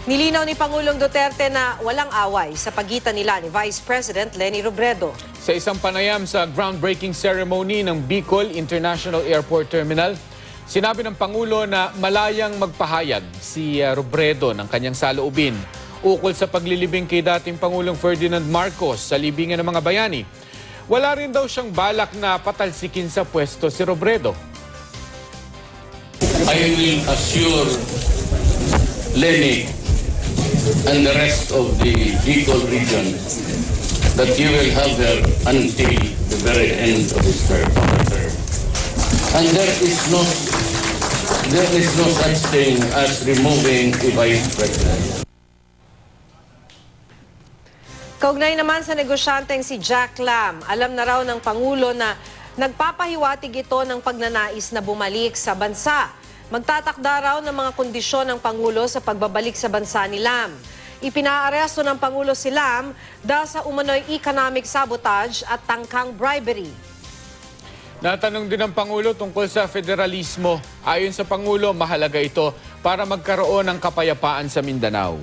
Nilinaw ni Pangulong Duterte na walang away sa pagitan nila ni Vice President Leni Robredo. Sa isang panayam sa groundbreaking ceremony ng Bicol International Airport Terminal, sinabi ng Pangulo na malayang magpahayag si Robredo ng kanyang saloobin ukol sa paglilibing kay dating Pangulong Ferdinand Marcos sa libingan ng mga bayani. Wala rin daw siyang balak na patalsikin sa pwesto si Robredo. I will assure Leni and the rest of the Bicol region that you will have her until the very end of his term. And there is no such thing as removing a vice president. Kaugnay naman sa negosyanteng si Jack Lam, alam na raw ng Pangulo na nagpapahiwatig ito ng pagnanais na bumalik sa bansa. Magtatakda raw ng mga kondisyon ng Pangulo sa pagbabalik sa bansa ni Lam. Ipinaaresto ng Pangulo si Lam dahil sa umano'y economic sabotage at tangkang bribery. Natanong din ng Pangulo tungkol sa federalismo. Ayon sa Pangulo, mahalaga ito para magkaroon ng kapayapaan sa Mindanao.